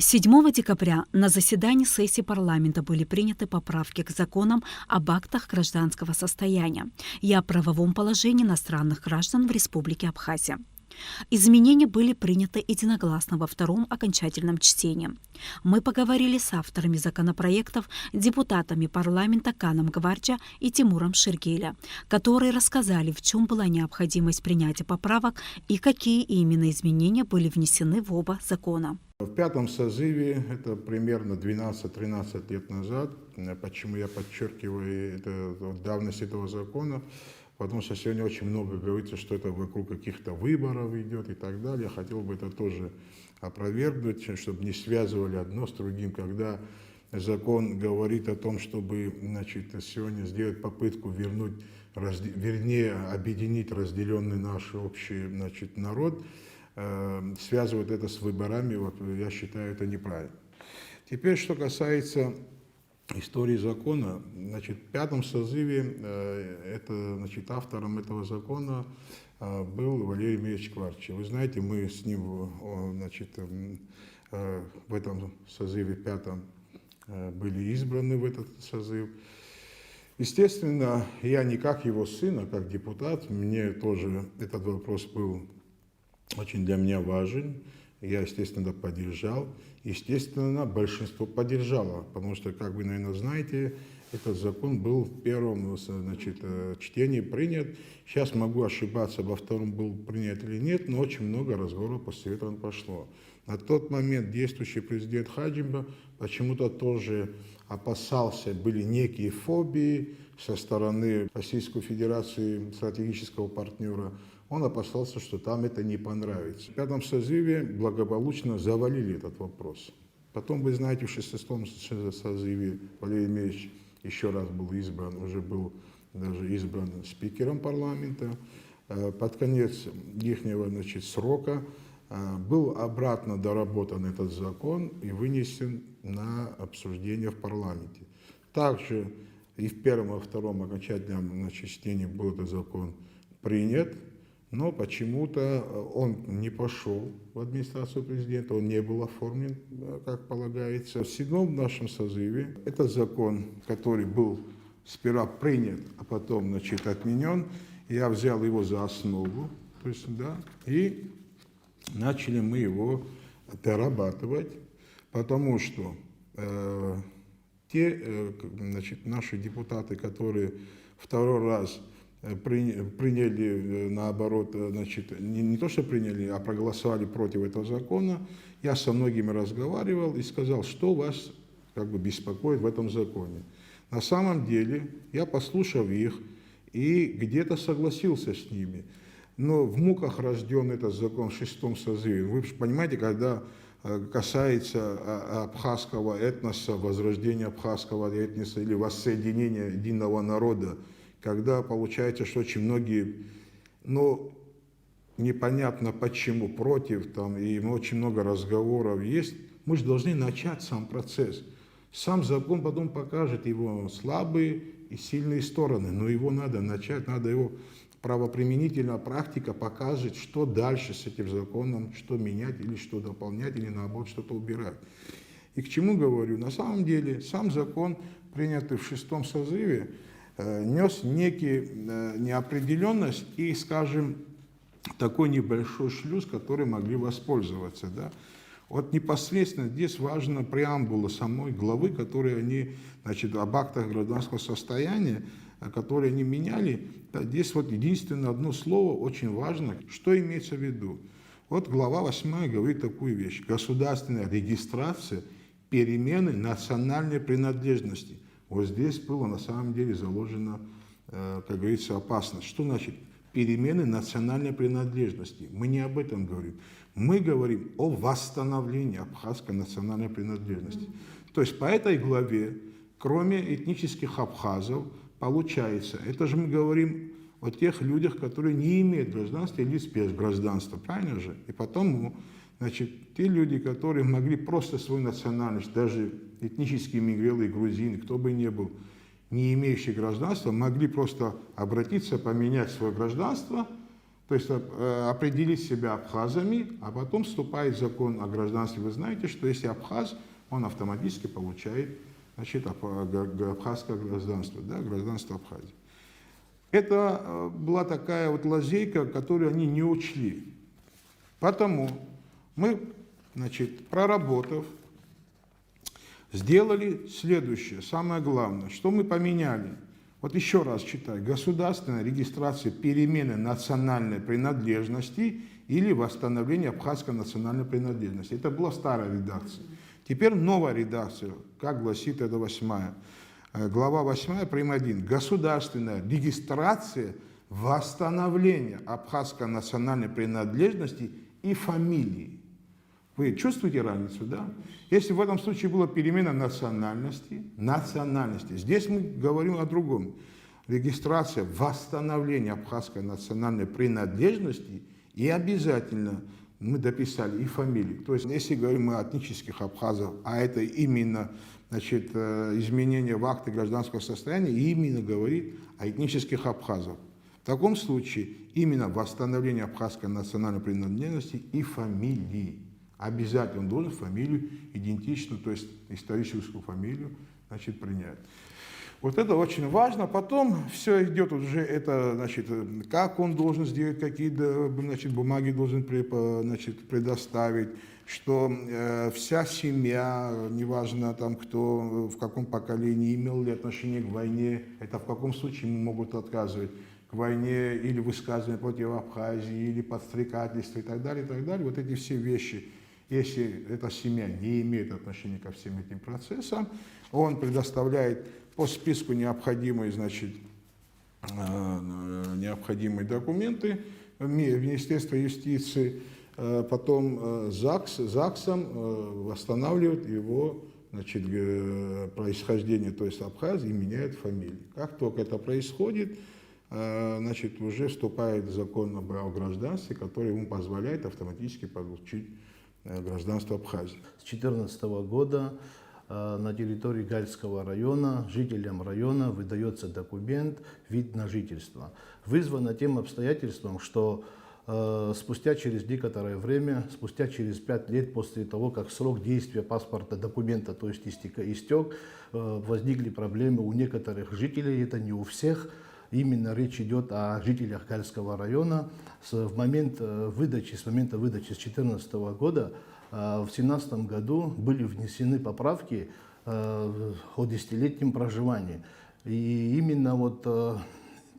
7 декабря на заседании сессии парламента были приняты поправки к законам об актах гражданского состояния и о правовом положении иностранных граждан в Республике Абхазия. Изменения были приняты единогласно во втором окончательном чтении. Мы поговорили с авторами законопроектов, депутатами парламента Каном Гварджа и Тимуром Ширгеля, которые рассказали, в чем была необходимость принятия поправок и какие именно изменения были внесены в оба закона. В пятом созыве, это примерно 12-13 лет назад, почему я подчеркиваю давность этого закона, потому что сегодня очень много говорится, что это вокруг каких-то выборов идет и так далее. Я хотел бы это тоже опровергнуть, чтобы не связывали одно с другим, когда закон говорит о том, чтобы сегодня сделать попытку вернуть, объединить разделенный наш общий народ, связывать это с выборами, я считаю, это неправильно. Теперь, что касается истории закона, в пятом созыве автором этого закона был Валерий Емельевич Кварчи. Вы знаете, мы с ним в этом созыве пятом были избраны в этот созыв. Естественно, я не как его сын, а как депутат, мне тоже этот вопрос был очень для меня важен. Я, естественно, поддержал. Естественно, большинство поддержало, потому что, как вы, наверное, знаете, этот закон был в первом чтении принят. Сейчас могу ошибаться, во втором был принят или нет, но очень много разговоров после этого пошло. На тот момент действующий президент Хаджимба почему-то тоже опасался, были некие фобии со стороны Российской Федерации, стратегического партнера. Он опасался, что там это не понравится. В пятом созыве благополучно завалили этот вопрос. Потом, вы знаете, в шестом созыве Валерий Емельевич еще раз был избран, уже был даже избран спикером парламента. Под конец ихнего срока был обратно доработан этот закон и вынесен на обсуждение в парламенте. Также и в первом и втором окончательном чтении был этот закон принят. Но почему-то он не пошел в администрацию президента, он не был оформлен, как полагается. В седьмом нашем созыве этот закон, который был сперва принят, а потом отменен, я взял его за основу, и начали мы его дорабатывать, потому что наши депутаты, которые второй раз приняли, наоборот, не то, что приняли, а проголосовали против этого закона. Я со многими разговаривал и сказал, что вас беспокоит в этом законе. На самом деле, я послушал их и где-то согласился с ними. Но в муках рожден этот закон в шестом созыве. Вы понимаете, когда касается абхазского этноса, возрождения абхазского этноса или воссоединения единого народа, когда получается, что очень многие, непонятно почему, против, и очень много разговоров есть, мы же должны начать сам процесс. Сам закон потом покажет его слабые и сильные стороны, но его надо начать, надо его правоприменительная практика покажет, что дальше с этим законом, что менять или что дополнять, или наоборот что-то убирать. И к чему говорю? На самом деле сам закон, принятый в шестом созыве, нес некие неопределенность и, скажем, такой небольшой шлюз, который могли воспользоваться. Да? Вот непосредственно здесь важна преамбула самой главы, которые они, об актах гражданского состояния, которые они меняли. Да, здесь единственное одно слово очень важно, что имеется в виду. Вот глава 8 говорит такую вещь. Государственная регистрация перемены национальной принадлежности. Вот здесь было на самом деле заложено, как говорится, опасность. Что значит перемены национальной принадлежности? Мы не об этом говорим. Мы говорим о восстановлении абхазской национальной принадлежности. То есть по этой главе, кроме этнических абхазов, получается, это же мы говорим о тех людях, которые не имеют гражданства или спецгражданства, правильно же? И потом, те люди, которые могли просто свою национальность, даже этнические мигрелы, грузины, кто бы ни был, не имеющие гражданства, могли просто обратиться, поменять свое гражданство, То есть определить себя абхазами, а потом вступает закон о гражданстве. Вы знаете, что если абхаз, он автоматически получает, значит, абхазское гражданство, да, гражданство Абхазии. Это была такая вот лазейка, которую они не учли. Потому мы, значит, проработав, сделали следующее, самое главное, что мы поменяли. Вот еще раз читаю. Государственная регистрация перемены национальной принадлежности или восстановление абхазской национальной принадлежности. Это была старая редакция. Теперь новая редакция, как гласит эта 8-я. Глава 8, прим. 1. Государственная регистрация восстановления абхазской национальной принадлежности и фамилии. Вы чувствуете разницу, да? Если в этом случае была перемена национальности, здесь мы говорим о другом. Регистрация восстановления абхазской национальной принадлежности и обязательно мы дописали и фамилию. То есть, если говорим мы о этнических абхазах, а это именно, значит, изменение в акте гражданского состояния, именно говорит о этнических абхазах. В таком случае именно восстановление абхазской национальной принадлежности и фамилии. Обязательно он должен фамилию идентичную, то есть историческую фамилию, значит, принять. Вот это очень важно. Потом все идет уже, это, значит, как он должен сделать, какие, значит, бумаги должен, значит, предоставить, что вся семья, неважно там кто, в каком поколении, имел ли отношение к войне, это в каком случае ему могут отказывать к войне или высказывание против Абхазии, или подстрекательство и так далее, и так далее. Вот эти все вещи. Если эта семья не имеет отношения ко всем этим процессам, он предоставляет по списку необходимые, значит, необходимые документы в Министерство юстиции, потом ЗАГСом восстанавливает его, значит, происхождение, то есть Абхазии, и меняет фамилию. Как только это происходит, значит, уже вступает закон о гражданстве, который ему позволяет автоматически получить гражданство Абхазии. С 2014 года на территории Гальского района жителям района выдается документ «Вид на жительство». Вызвано тем обстоятельством, что спустя через некоторое время, спустя через 5 лет после того, как срок действия паспорта, документа, то есть истек, возникли проблемы у некоторых жителей, это не у всех. Именно речь идет о жителях Гальского района. С момента выдачи с 2014 года в 2017 году были внесены поправки о 10-летнем проживании. И именно вот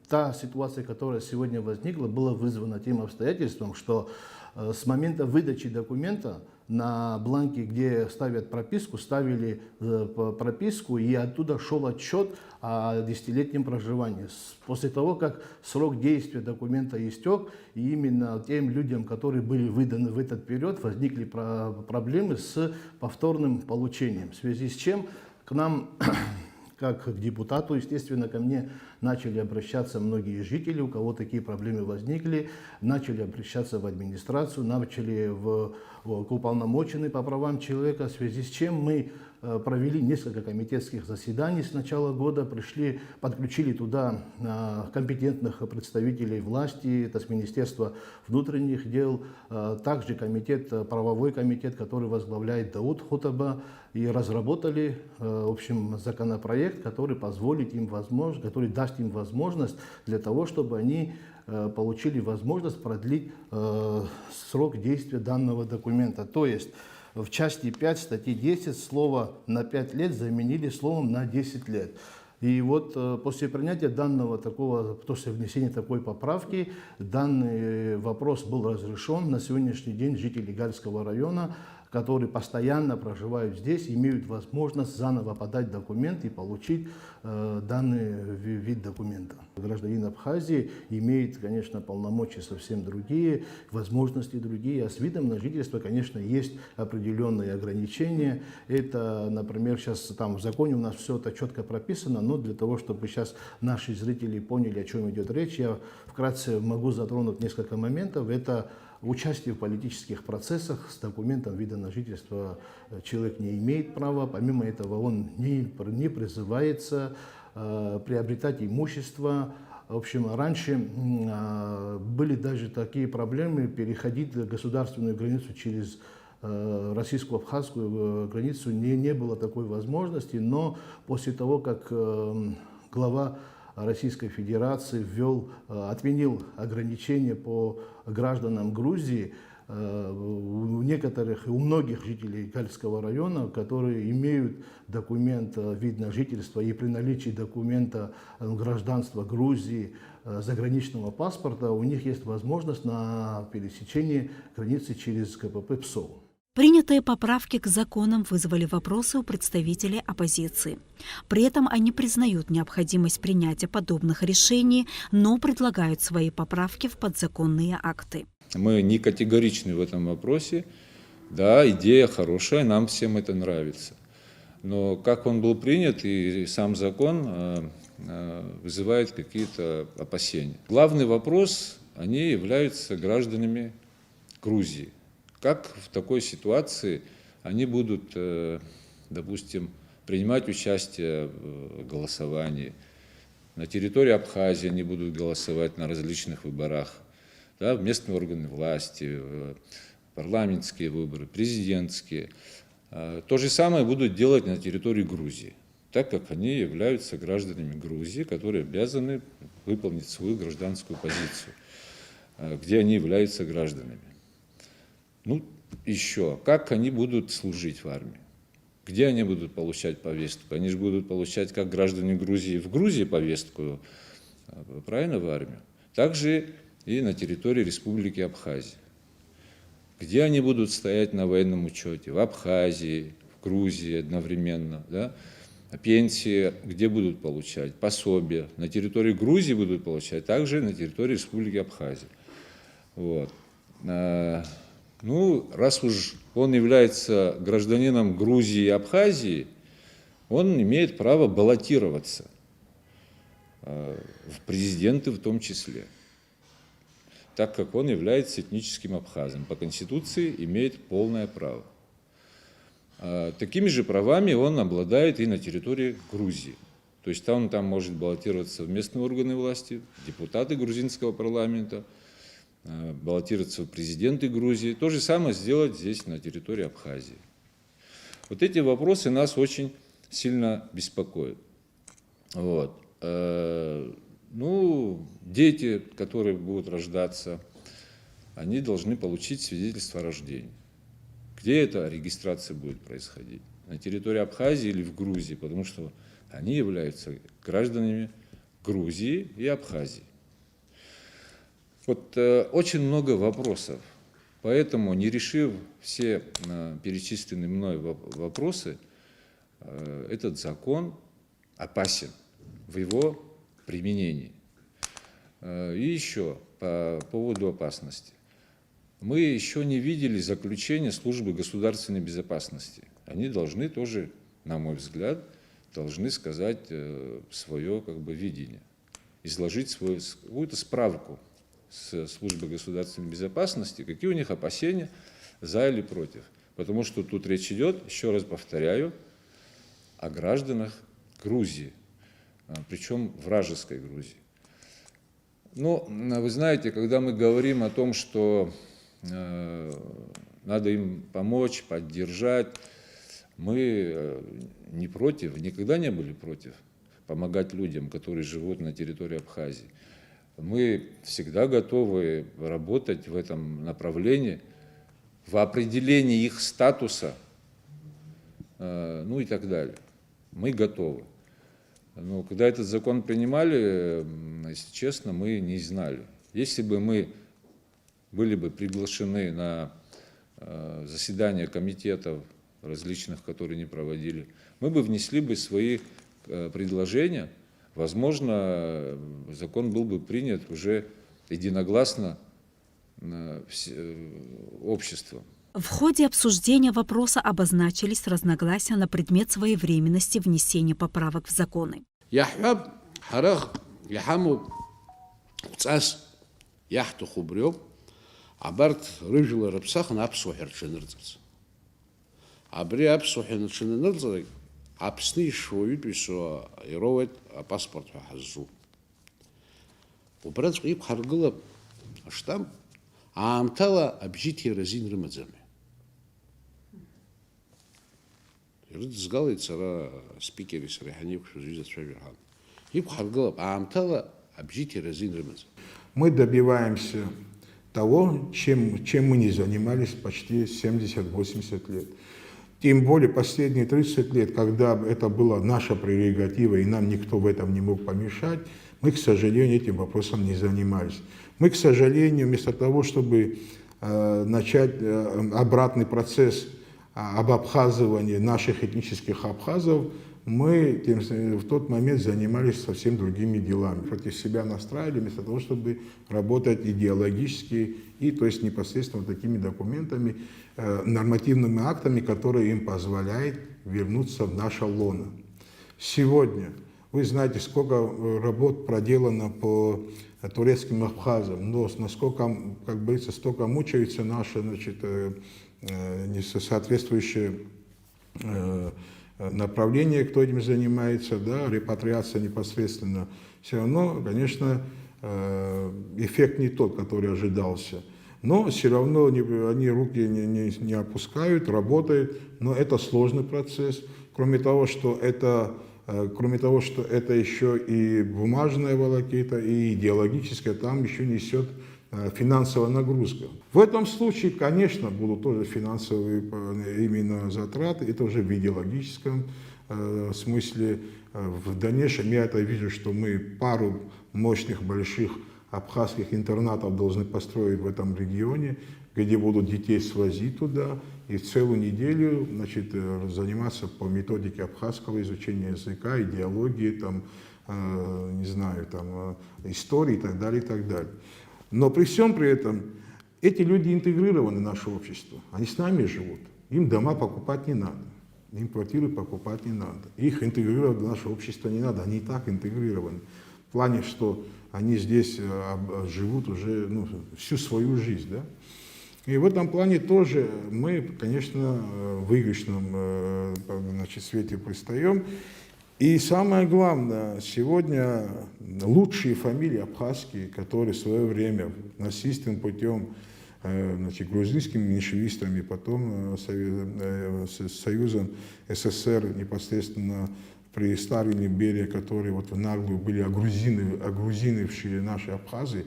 та ситуация, которая сегодня возникла, была вызвана тем обстоятельством, что с момента выдачи документа на бланке, где ставят прописку, ставили прописку, и оттуда шел отчет о 10-летнем проживании. После того, как срок действия документа истек, и именно тем людям, которые были выданы в этот период, возникли проблемы с повторным получением. В связи с чем к нам, как к депутату, естественно, ко мне начали обращаться многие жители, у кого такие проблемы возникли, начали обращаться в администрацию, начали к уполномоченной по правам человека, в связи с чем мы провели несколько комитетских заседаний с начала года, подключили туда компетентных представителей власти, это с Министерства внутренних дел, также правовой комитет, который возглавляет Дауд Хутаба, и разработали, в общем, законопроект, который который даст им возможность для того, чтобы они получили возможность продлить срок действия данного документа. То есть в части 5 статьи 10 слово «на 5 лет» заменили словом «на 10 лет». И вот после принятия после внесения такой поправки, данный вопрос был разрешен. На сегодняшний день жители Гальского района, которые постоянно проживают здесь, имеют возможность заново подать документ и получить данный вид документа. Гражданин Абхазии имеет, конечно, полномочия совсем другие, возможности другие, а с видом на жительство, конечно, есть определенные ограничения. Это, например, сейчас там в законе у нас все это четко прописано, но для того, чтобы сейчас наши зрители поняли, о чем идет речь, я вкратце могу затронуть несколько моментов. Это участие в политических процессах. С документом вида на жительство человек не имеет права. Помимо этого, он не призывается приобретать имущество, В общем, раньше были даже такие проблемы, переходить государственную границу через российско-абхазскую границу не было такой возможности, но после того, как глава Российской Федерации отменил ограничения по гражданам Грузии, у многих жителей Гальского района, которые имеют документ вид на жительство и при наличии документа гражданства Грузии, заграничного паспорта, у них есть возможность на пересечении границы через КПП ПСОВ. Принятые поправки к законам вызвали вопросы у представителей оппозиции. При этом они признают необходимость принятия подобных решений, но предлагают свои поправки в подзаконные акты. Мы не категоричны в этом вопросе. Да, идея хорошая, нам всем это нравится. Но как он был принят и сам закон вызывает какие-то опасения. Главный вопрос, они являются гражданами Грузии. Как в такой ситуации они будут, допустим, принимать участие в голосовании? На территории Абхазии они будут голосовать на различных выборах, да, в местные органы власти, парламентские выборы, президентские. То же самое будут делать на территории Грузии, так как они являются гражданами Грузии, которые обязаны выполнить свою гражданскую позицию, где они являются гражданами. Ну, еще, как они будут служить в армии? Где они будут получать повестку? Они же будут получать, как граждане Грузии, в Грузии повестку, правильно, в армию? Также и на территории Республики Абхазия. Где они будут стоять на военном учете? В Абхазии, в Грузии одновременно, да? Пенсии где будут получать? Пособия. На территории Грузии будут получать, также на территории Республики Абхазия. Вот. Ну, раз уж он является гражданином Грузии и Абхазии, он имеет право баллотироваться в президенты в том числе, так как он является этническим абхазом. По Конституции имеет полное право. Такими же правами он обладает и на территории Грузии. То есть он там может баллотироваться в местные органы власти, депутаты грузинского парламента, баллотироваться в президенты Грузии. То же самое сделать здесь, на территории Абхазии. Вот эти вопросы нас очень сильно беспокоят. Вот. Ну, дети, которые будут рождаться, они должны получить свидетельство о рождении. Где эта регистрация будет происходить? На территории Абхазии или в Грузии? Потому что они являются гражданами Грузии и Абхазии. Вот очень много вопросов, поэтому, не решив все перечисленные мной вопросы, этот закон опасен в его применении. И еще по поводу опасности. Мы еще не видели заключения службы государственной безопасности. Они должны тоже, на мой взгляд, должны сказать свое видение, изложить свою какую-то справку с службы государственной безопасности, какие у них опасения, за или против. Потому что тут речь идет, еще раз повторяю, о гражданах Грузии, причем вражеской Грузии. Но вы знаете, когда мы говорим о том, что надо им помочь, поддержать, мы не против, никогда не были против помогать людям, которые живут на территории Абхазии. Мы всегда готовы работать в этом направлении, в определении их статуса, ну и так далее. Мы готовы. Но когда этот закон принимали, если честно, мы не знали. Если бы мы были бы приглашены на заседания комитетов различных, которые не проводили, мы бы внесли бы свои предложения. Возможно, закон был бы принят уже единогласно обществом. В ходе обсуждения вопроса обозначились разногласия на предмет своевременности внесения поправок в законы. убраҵәҟьа иқәҳаргылап аштамп, аамҭала абжьыҭира азин рымаӡами. Ирыдызгалеит сара спикери сара иҳанеиқәшәоз ҩызацәажәара ҳан. Иқәҳаргылап, аамҭала абжьыҭира азин рымаӡам. Мы добиваемся того, чем мы не занимались почти 70-80 лет. Тем более последние 30 лет, когда это была наша прерогатива, и нам никто в этом не мог помешать, мы, к сожалению, этим вопросом не занимались. Мы, к сожалению, вместо того, чтобы начать обратный процесс обабхазывания наших этнических абхазов, мы в тот момент занимались совсем другими делами. Против себя настраивали, вместо того, чтобы работать идеологически, и то есть непосредственно такими документами, нормативными актами, которые им позволяют вернуться в наше лоно. Сегодня вы знаете, сколько работ проделано по турецким абхазам, но насколько, как говорится, столько мучаются наши, значит, соответствующие направление, кто этим занимается, да, репатриация непосредственно, все равно, конечно, эффект не тот, который ожидался. Но все равно они руки не опускают, работают, но это сложный процесс. Кроме того, что это еще и бумажная волокита, и идеологическая, там еще несет финансовая нагрузка. В этом случае, конечно, будут тоже финансовые именно затраты, это уже в идеологическом смысле. В дальнейшем я это вижу, что мы пару мощных больших абхазских интернатов должны построить в этом регионе, где будут детей свозить туда и целую неделю, значит, заниматься по методике абхазского изучения языка, идеологии, там, не знаю, там, истории и так далее, и так далее. Но при всем при этом эти люди интегрированы в наше общество, они с нами живут, им дома покупать не надо, им квартиры покупать не надо, их интегрировать в наше общество не надо, они и так интегрированы. В плане, что они здесь живут уже всю свою жизнь. Да? И в этом плане тоже мы, конечно, в выигрышном свете предстаем. И самое главное, сегодня лучшие фамилии абхазские, которые в свое время насильственным путем, грузинскими меньшевистами, потом Союзом СССР непосредственно при Сталине, Берии, которые вот в наглую были огрузинившие наши абхазы,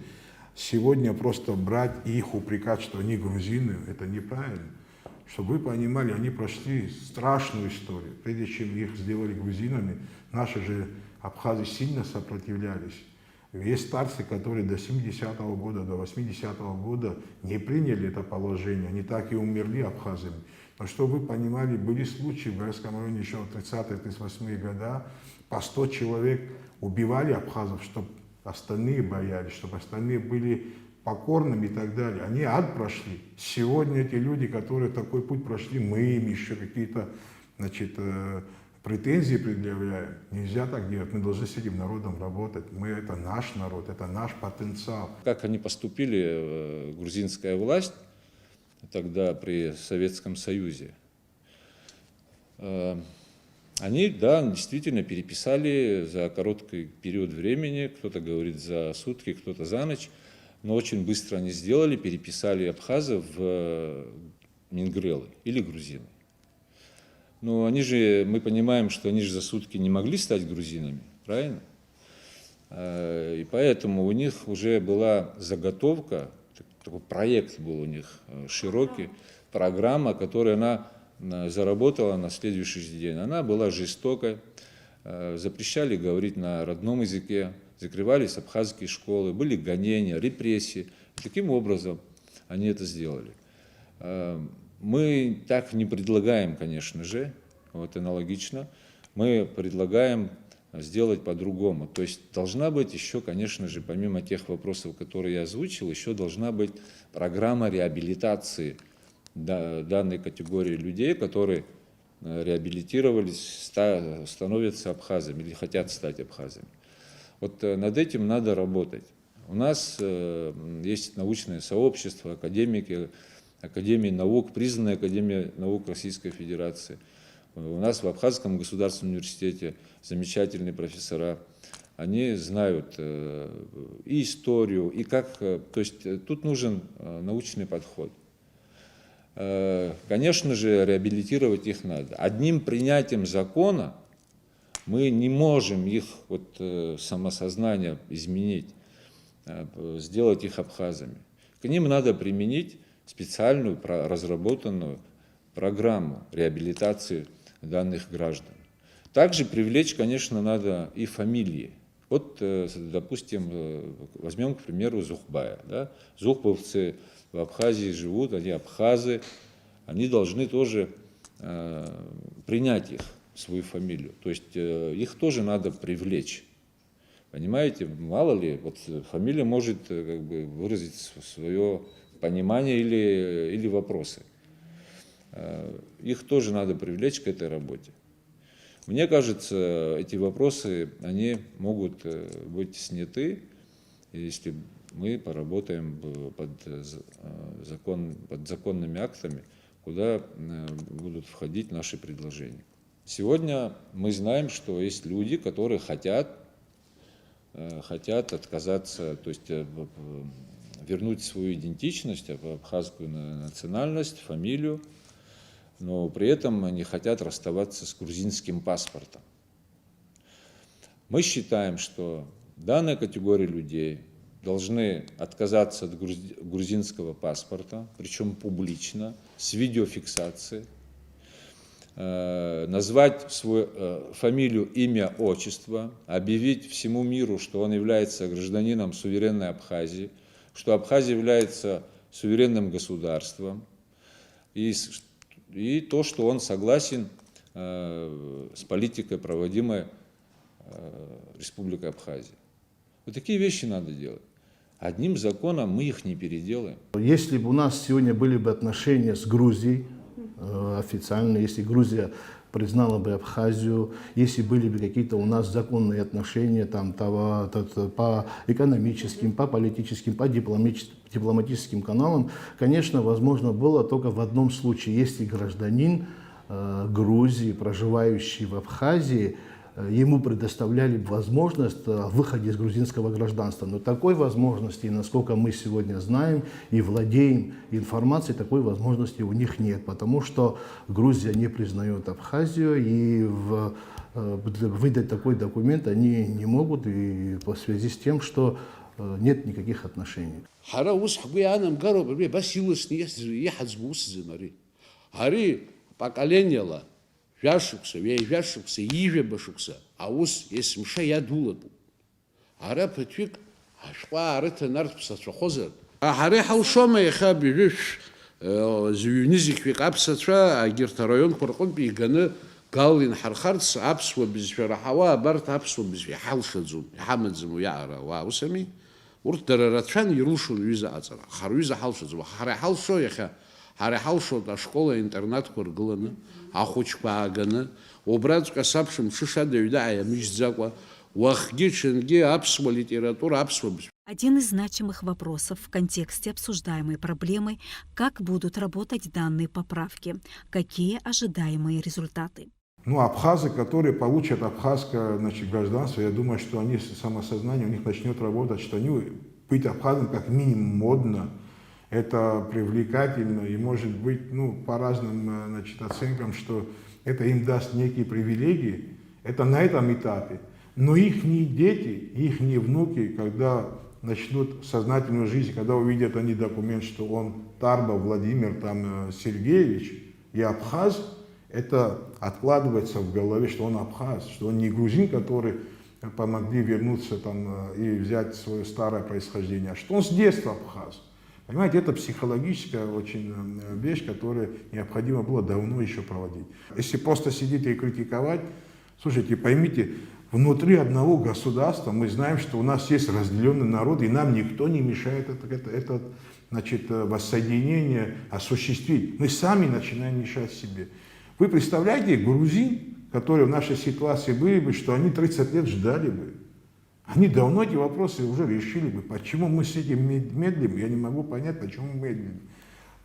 сегодня просто брать и их упрекать, что они грузины, это неправильно. Чтобы вы понимали, они прошли страшную историю. Прежде чем их сделали грузинами, наши же абхазы сильно сопротивлялись. Есть старцы, которые до 70-го года, до 80-го года не приняли это положение, они так и умерли абхазами. Но чтобы вы понимали, были случаи в Гайском районе еще в 30-38-е годы, по 100 человек убивали абхазов, чтобы остальные боялись, чтобы остальные были покорными и так далее. Они ад прошли. Сегодня эти люди, которые такой путь прошли, мы им еще какие-то, претензии предъявляем. Нельзя так делать. Мы должны с этим народом работать. Это наш народ, это наш потенциал. Как они поступили, грузинская власть, тогда при Советском Союзе, они, да, действительно переписали за короткий период времени, кто-то говорит за сутки, кто-то за ночь, но очень быстро они сделали, переписали абхазов в мингрелы или грузины. Но они же, мы понимаем, что они же за сутки не могли стать грузинами, правильно? И поэтому у них уже была заготовка, такой проект был у них широкий, программа, которую она заработала на следующий день. Она была жестокой, запрещали говорить на родном языке, закрывались абхазские школы, были гонения, репрессии. Таким образом они это сделали. Мы так не предлагаем, конечно же, вот аналогично, мы предлагаем сделать по-другому. То есть должна быть еще, конечно же, помимо тех вопросов, которые я озвучил, еще должна быть программа реабилитации данной категории людей, которые реабилитировались, становятся абхазами или хотят стать абхазами. Вот над этим надо работать. У нас есть научное сообщество, академики, Академии наук, признанная Академия наук Российской Федерации. У нас в Абхазском государственном университете замечательные профессора. они знают и историю, и как, то есть тут нужен научный подход. Конечно же, реабилитировать их надо. Одним принятием закона мы не можем их самосознание изменить, сделать их абхазами. К ним надо применить специальную разработанную программу реабилитации данных граждан. Также привлечь, конечно, надо и фамилии. Вот, допустим, возьмем, к примеру, Зухбая. Да? Зухбовцы в Абхазии живут, они абхазы, они должны тоже принять их, свою фамилию. То есть их тоже надо привлечь. Понимаете, мало ли, вот фамилия может как бы выразить свое понимание или вопросы. Их тоже надо привлечь к этой работе. Мне кажется, эти вопросы, они могут быть сняты, если мы поработаем под законными актами, куда будут входить наши предложения. Сегодня мы знаем, что есть люди, которые хотят отказаться, то есть вернуть свою идентичность, абхазскую национальность, фамилию, но при этом они хотят расставаться с грузинским паспортом. Мы считаем, что данная категория людей должны отказаться от грузинского паспорта, причем публично, с видеофиксацией, назвать свою фамилию, имя, отчество, объявить всему миру, что он является гражданином суверенной Абхазии, что Абхазия является суверенным государством, и то, что он согласен с политикой, проводимой Республикой Абхазия. Вот такие вещи надо делать. Одним законом мы их не переделаем. Если бы у нас сегодня были бы отношения с Грузией, официально, если Грузия признала бы Абхазию, если были бы какие-то у нас законные отношения там, по экономическим, по политическим, по дипломатическим каналам, конечно, возможно было только в одном случае, если гражданин Грузии, проживающий в Абхазии, ему предоставляли возможность выхода из грузинского гражданства. Но такой возможности, насколько мы сегодня знаем и владеем информацией, такой возможности у них нет, потому что Грузия не признает Абхазию, и выдать такой документ они не могут, и по связи с тем, что нет никаких отношений. Жашукса, вяжашукса, ижебашукса, аус есмша ядулату. Ара патвик, ашва арыта нартпса чохозер. Аре хаушома еха бивиш зюнизик вик апсатра агирта район поркон биганы галин хархарц апсва бизфера хава барт апсва бизфи халшадзум хамадзум яра ва усами урт дараратшан юрушул виза ацара. Харвиза халшадзум харе халшо еха Аре халшота школа интернат кургыланы, ахучпа аганы, образка сапшим шишадаюда аямиждзаква, вахги ченги апсва литература апсва. Один из значимых вопросов в контексте обсуждаемой проблемы – как будут работать данные поправки, какие ожидаемые результаты. Ну, абхазы, которые получат абхазское гражданство, я думаю, что они самосознание у них начнет работать, что они быть абхазом как минимум модно. Это привлекательно и может быть, по разным оценкам, что это им даст некие привилегии. Это на этом этапе. Но их дети, их внуки, когда начнут сознательную жизнь, когда увидят они документ, что он Тарбов Владимир Сергеевич и абхаз, это откладывается в голове, что он абхаз, что он не грузин, который помогли вернуться и взять свое старое происхождение, а что он с детства абхаз. Понимаете, это психологическая очень вещь, которую необходимо было давно еще проводить. Если просто сидеть и критиковать, слушайте, поймите, внутри одного государства мы знаем, что у нас есть разделенный народ, и нам никто не мешает это воссоединение осуществить. Мы сами начинаем мешать себе. Вы представляете грузин, которые в нашей ситуации были бы, что они 30 лет ждали бы. Они давно эти вопросы уже решили бы. Почему мы с этим медлим, я не могу понять, почему мы медлим.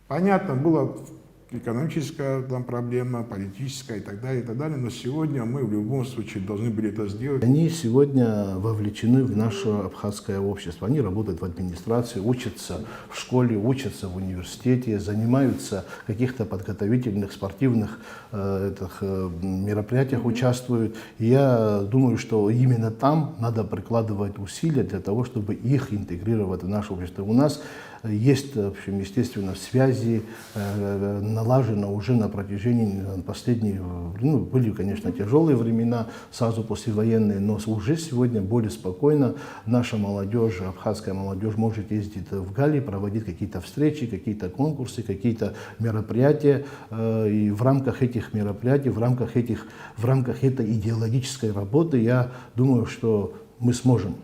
Понятно было экономическая там проблема, политическая и так далее, и так далее. Но сегодня мы в любом случае должны были это сделать. Они сегодня вовлечены в наше абхазское общество. Они работают в администрации, учатся в школе, учатся в университете, занимаются в каких-то подготовительных спортивных мероприятиях, участвуют. И я думаю, что именно там надо прикладывать усилия для того, чтобы их интегрировать в наше общество. У нас есть, в общем, естественно, связи, налажено уже на протяжении последних, были, конечно, тяжелые времена, сразу послевоенные, но уже сегодня более спокойно наша молодежь, абхазская молодежь может ездить в Гали, проводить какие-то встречи, какие-то конкурсы, какие-то мероприятия, и в рамках этих мероприятий, в рамках этой идеологической работы, я думаю, что мы сможем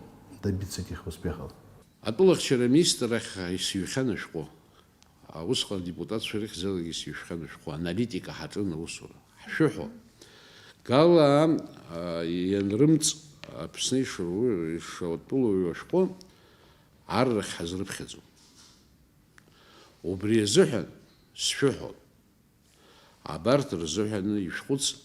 добиться этих успехов. Атулахчара министрах исюханышко, а усхал депутат шерих зелги исюханышко, аналитика хатына усура. Шухо. Гала янрымц пснейшру ишотулу юшко, аррах хазрыб хазу. Убрезухан сшухо. Абарт рзухан юшхуц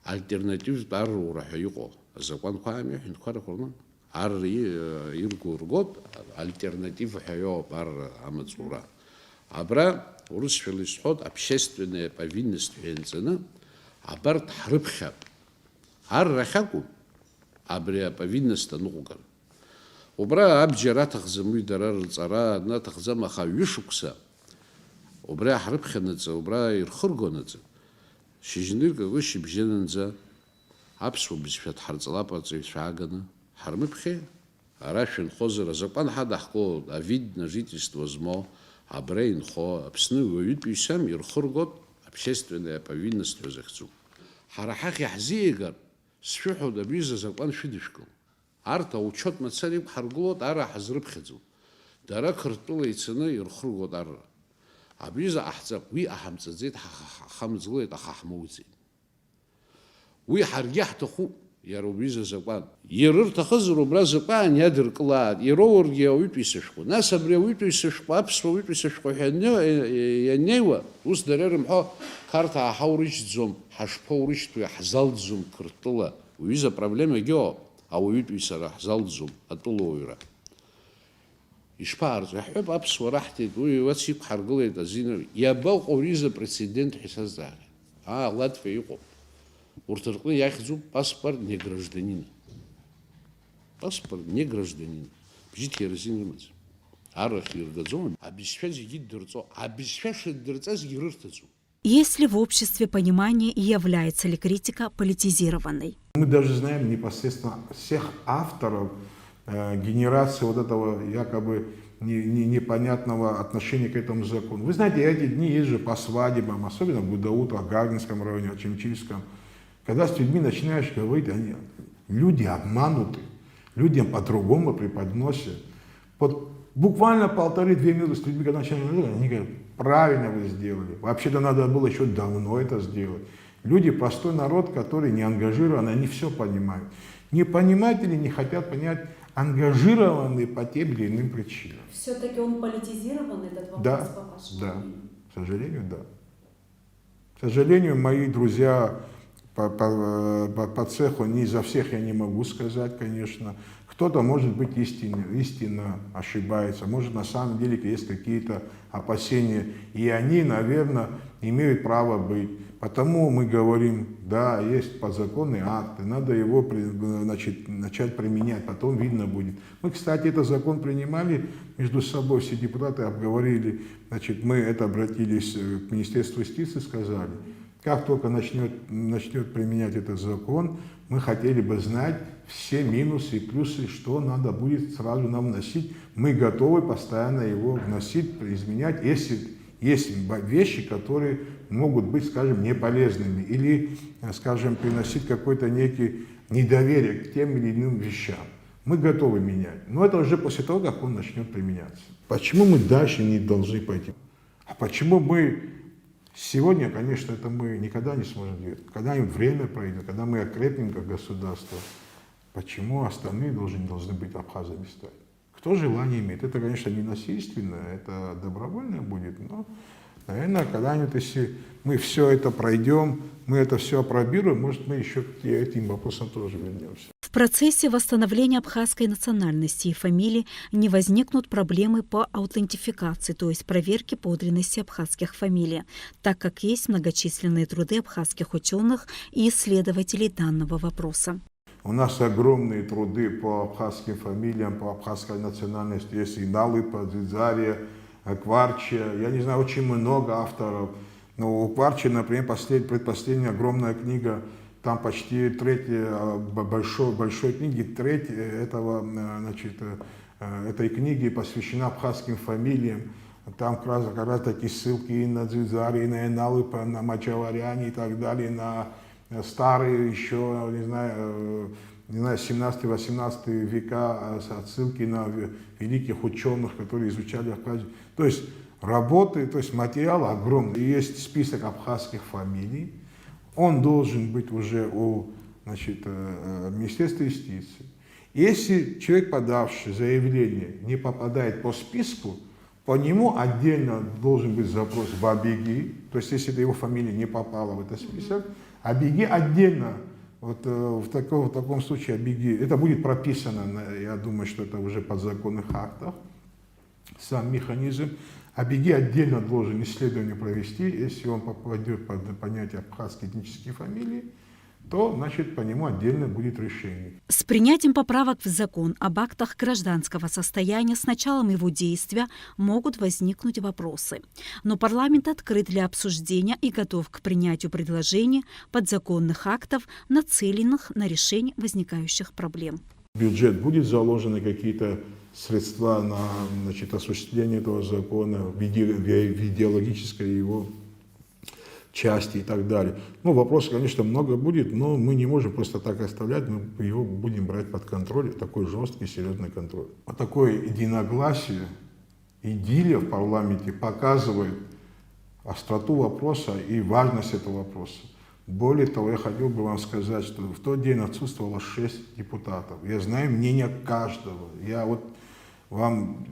альтернатив барру рахаюко. Закон қами хинқар қорна. Иргургот альтернатив хайо бар амацура. Абра урысфилисхот общественная повинность венцена, абарт хрыбхаб. Аррахаку абря повинность нугар. Убра абджаратах замуй дарар цара на тахзамаха юшукса. Убра хрыбханаца, убра ирхургонаца. Шижнырга выши бженанца абсу бисфят харцалапаца ишагана. Хармыпхе, арашин хозер, закон хадахко, а вид на жительство змо, а брейн хо, обсны вывид писам, ирхургот, общественная повинность захцу. Харахах яхзиегар, сфюху добиза закон шидишку. Арта учет мацариб харгулот, ара хазрыбхедзу. Дара картула и цена ирхургот ара. А биза ахцап, ви ахамцадзит, хамцглует, ахахмузит. Ви харгяхтаху, Ярубиза закон. Ерыртахазру бра закон ядырклад. Ероворги уйписышку. Нас абре уйписышку, апсва уйписышку. Янева ус дарерым хо карта ахаурич дзом, хашпаурич туя хазал дзом кыртыла. Уиза проблема гео, а уйписара хазал дзом атулуира. Ишпарз яхб апсва рахти дуи васип харгылы да зинер. Ябал қориза прецедент хисаздар. Латвия юқо. Уртыркны яхзу паспорт не гражданина. Паспорт не гражданина. Бжит ерзинымыз. Арах ердазон, обещать гиддерцо, обещать дерцаз ерыртацу. Есть ли в обществе понимание и является ли критика политизированной? Мы даже знаем непосредственно всех авторов генерации вот этого якобы непонятного отношения к этому закону. Вы знаете, эти дни есть же по свадьбам, особенно в Гудаутах, в Гаргинском районе, Ачимчильском. Когда с людьми начинаешь говорить, люди обмануты, людям по-другому преподносят. Вот буквально 1,5-2 минуты с людьми, когда начинаешь говорить, они говорят, правильно вы сделали. Вообще-то надо было еще давно это сделать. Люди, простой народ, который не ангажирован, они все понимают. Не понимают или не хотят понять, ангажированы по тем или иным причинам. Все-таки он политизирован, этот вопрос, да, по вашему мнению? К сожалению, да. К сожалению, мои друзья по цеху, не за всех я не могу сказать, конечно. Кто-то, может быть, истинно ошибается, может, на самом деле есть какие-то опасения, и они, наверное, имеют право быть. Потому мы говорим, да, есть подзаконные акты, надо его начать применять, потом видно будет. Мы, кстати, этот закон принимали между собой, все депутаты обговорили, мы это обратились к Министерству юстиции, сказали, как только начнет применять этот закон, мы хотели бы знать все минусы и плюсы, что надо будет сразу нам вносить. Мы готовы постоянно его вносить, изменять, если есть вещи, которые могут быть, скажем, неполезными или, скажем, приносить какое-то некое недоверие к тем или иным вещам. Мы готовы менять. Но это уже после того, как он начнет применяться. Почему мы дальше не должны пойти? А почему мы сегодня, конечно, это мы никогда не сможем делать. Когда-нибудь время пройдет, когда мы окрепнем как государство. Почему остальные должны быть абхазами стать? Кто желание имеет? Это, конечно, не насильственно, это добровольно будет, но Наверное, когда-нибудь, если мы все это пройдем, мы это все опробируем, может, мы еще к этим вопросам тоже вернемся. В процессе восстановления абхазской национальности и фамилии не возникнут проблемы по аутентификации, то есть проверке подлинности абхазских фамилий, так как есть многочисленные труды абхазских ученых и исследователей данного вопроса. У нас огромные труды по абхазским фамилиям, по абхазской национальности. Есть и Налыпа, Дзидзария, Кварча. Я не знаю, очень много авторов. Но у Кварча, например, предпоследняя огромная книга, там почти треть большой книги, треть этой книги посвящена абхазским фамилиям. Там как раз такие ссылки и на Дзидзария, и на Налыпа, на Мачаваряне и так далее, на старые еще, не знаю, 17-18 века, отсылки на великих ученых, которые изучали Абхазию. То есть работы, то есть материал огромный. И есть список абхазских фамилий. Он должен быть уже у Министерства юстиции. Если человек, подавший заявление, не попадает по списку, по нему отдельно должен быть запрос в АБГИ. То есть если его фамилия не попала в этот список, АБГИ отдельно, вот в таком случае АБГИ, это будет прописано, я думаю, что это уже под законных актах, сам механизм. АБГИ отдельно должен исследование провести, если он попадет под понятие абхазские этнические фамилии, то, значит, по нему отдельно будет решение. С принятием поправок в закон об актах гражданского состояния с началом его действия могут возникнуть вопросы. Но парламент открыт для обсуждения и готов к принятию предложений подзаконных актов, нацеленных на решение возникающих проблем. В бюджет будет заложены какие-то средства на осуществление этого закона, в идеологической его части и так далее. Ну, вопросов, конечно, много будет, но мы не можем просто так оставлять, мы его будем брать под контроль, такой жесткий, серьезный контроль. А такое единогласие, идиллия в парламенте показывает остроту вопроса и важность этого вопроса. Более того, я хотел бы вам сказать, что в тот день отсутствовало 6 депутатов. Я знаю мнение каждого. Я вам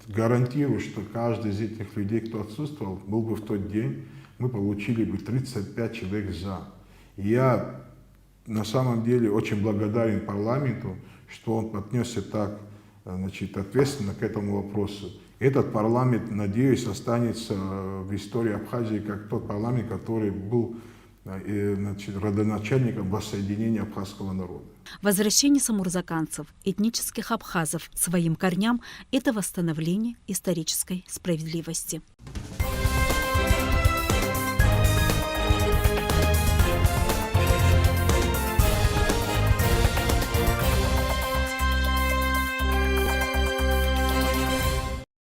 гарантирую, что каждый из этих людей, кто отсутствовал, был бы в тот день, мы получили бы 35 человек за. И я на самом деле очень благодарен парламенту, что он отнесся так ответственно к этому вопросу. Этот парламент, надеюсь, останется в истории Абхазии как тот парламент, который был родоначальником воссоединения абхазского народа. Возвращение самурзаканцев, этнических абхазов к своим корням – это восстановление исторической справедливости.